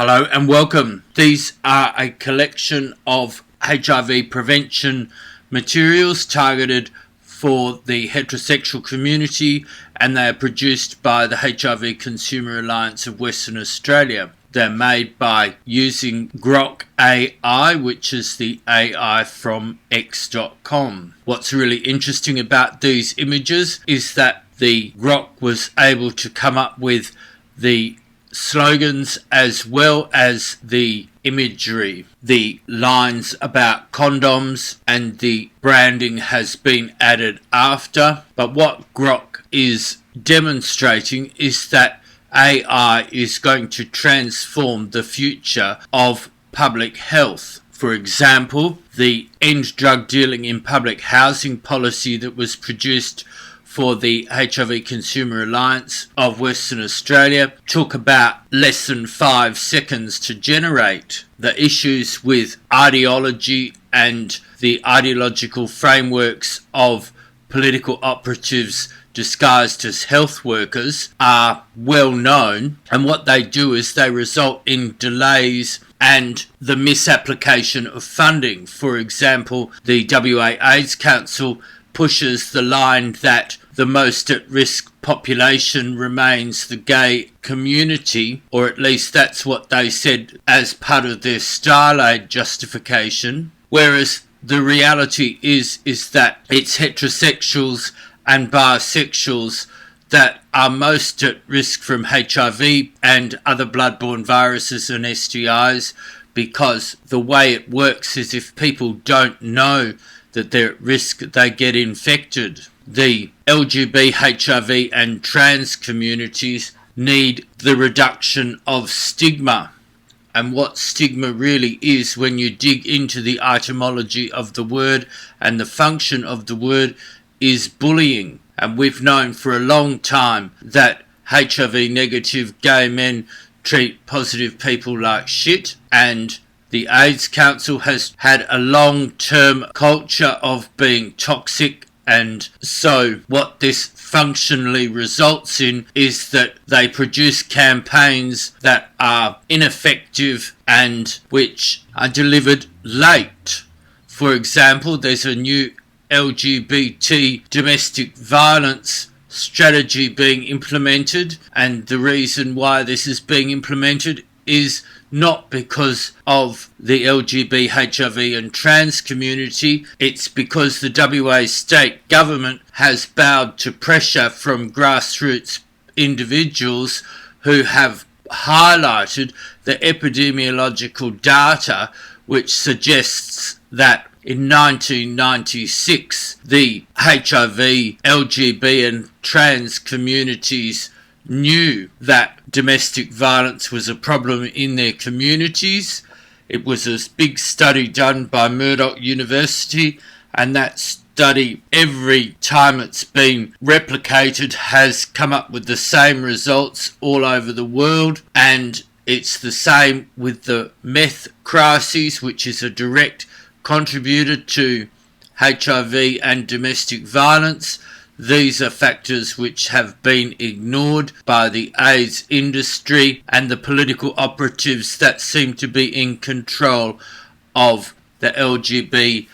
Hello and welcome. These are a collection of HIV prevention materials targeted for the heterosexual community, and they are produced by the HIV Consumer Alliance of Western Australia. They're made by using Grok AI, which is the AI from X.com. What's really interesting about these images is that the Grok was able to come up with the slogans as well as the imagery. The lines about condoms and the branding has been added after. But what Grok is demonstrating is that AI is going to transform the future of public health. For example, the End Drug Dealing in Public Housing policy that was produced for the HIV Consumer Alliance of Western Australia took about less than 5 seconds to generate. The issues with ideology and the ideological frameworks of political operatives disguised as health workers are well known, and what they do is they result in delays and the misapplication of funding. For example, the WA AIDS Council pushes the line that the most at-risk population remains the gay community, or at least that's what they said as part of their Style Aid justification, whereas the reality is that it's heterosexuals and bisexuals that are most at risk from HIV and other bloodborne viruses and STIs, because the way it works is if people don't know that they're at risk, they get infected. The LGBT, HIV and trans communities need the reduction of stigma. And what stigma really is, when you dig into the etymology of the word and the function of the word, is bullying. And we've known for a long time that HIV negative gay men treat positive people like shit, and the AIDS Council has had a long-term culture of being toxic, and so what this functionally results in is that they produce campaigns that are ineffective and which are delivered late. For example, there's a new LGBT domestic violence strategy being implemented, and the reason why this is being implemented is not because of the LGBT, HIV and trans community. It's because the WA state government has bowed to pressure from grassroots individuals who have highlighted the epidemiological data which suggests that in 1996 the HIV, LGBT and trans communities knew that domestic violence was a problem in their communities. It was a big study done by Murdoch University, and that study, every time it's been replicated, has come up with the same results all over the world. And it's the same with the meth crisis, which is a direct contributor to HIV and domestic violence. These are factors which have been ignored by the AIDS industry and the political operatives that seem to be in control of the LGBT,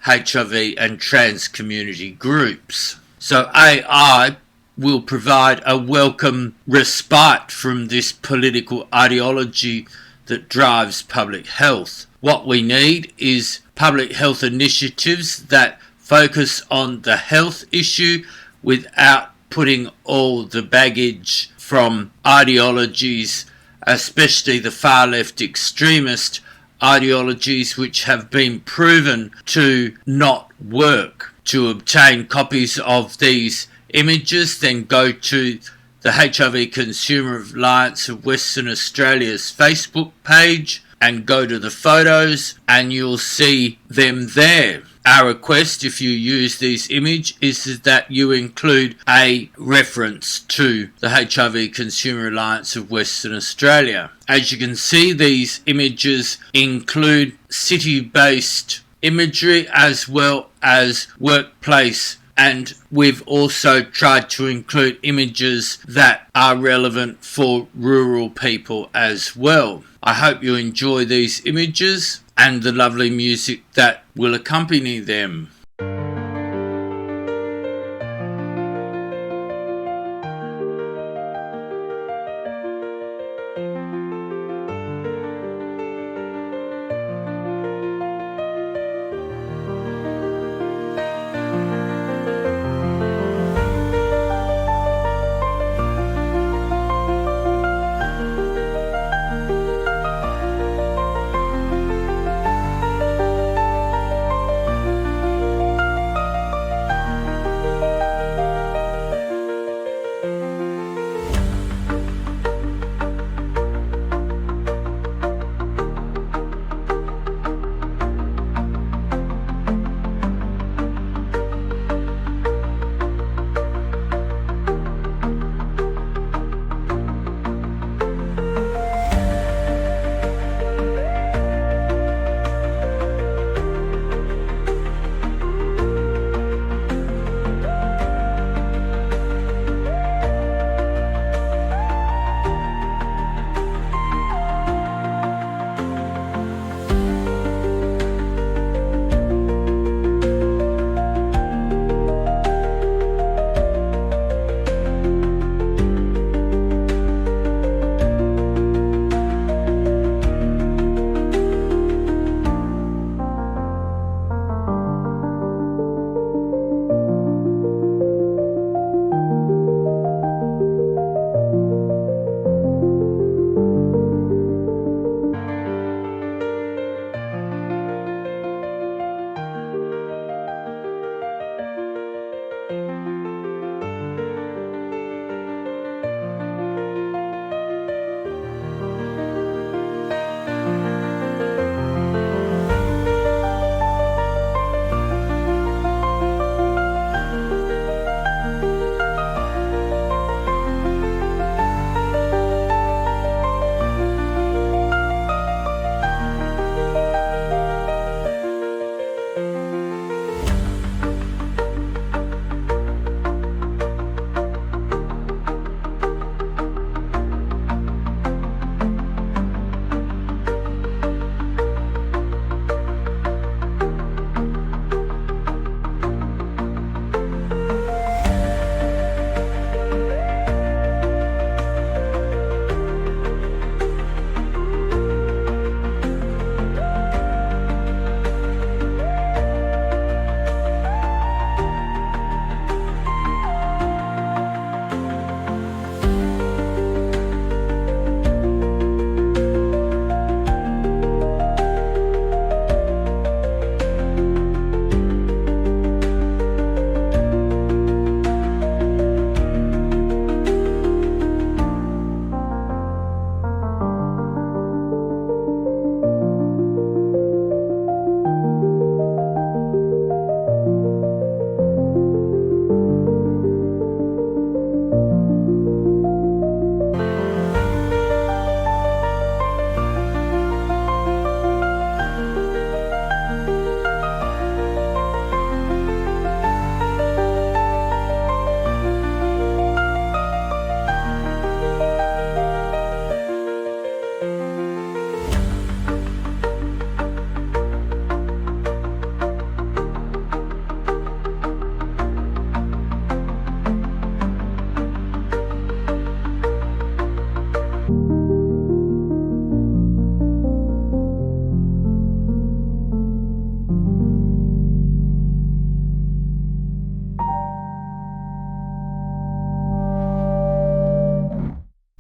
HIV and trans community groups. So AI will provide a welcome respite from this political ideology that drives public health. What we need is public health initiatives that focus on the health issue without putting all the baggage from ideologies, especially the far left extremist ideologies, which have been proven to not work. To obtain copies of these images, then go to the HIV Consumer Alliance of Western Australia's Facebook page and go to the photos, and you'll see them there. Our request, if you use this image, is that you include a reference to the HIV Consumer Alliance of Western Australia. As you can see, these images include city-based imagery as well as workplace and we've also tried to include images that are relevant for rural people as well. I hope you enjoy these images and the lovely music that will accompany them.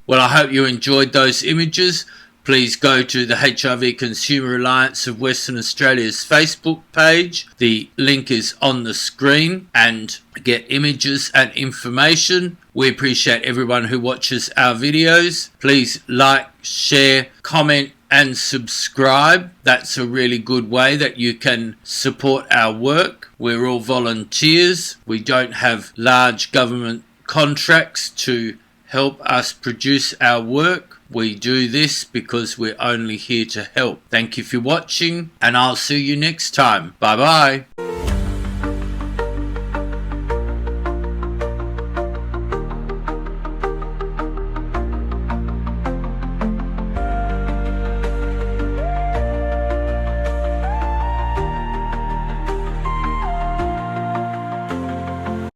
Well, I hope you enjoyed those images. Please go to the HIV Consumer Alliance of Western Australia's Facebook page. The link is on the screen, and get images and information. We appreciate everyone who watches our videos. Please like, share, comment and subscribe. That's a really good way that you can support our work. We're all volunteers. We don't have large government contracts to help us produce our work. We do this because we're only here to help. Thank you for watching, and I'll see you next time. Bye bye.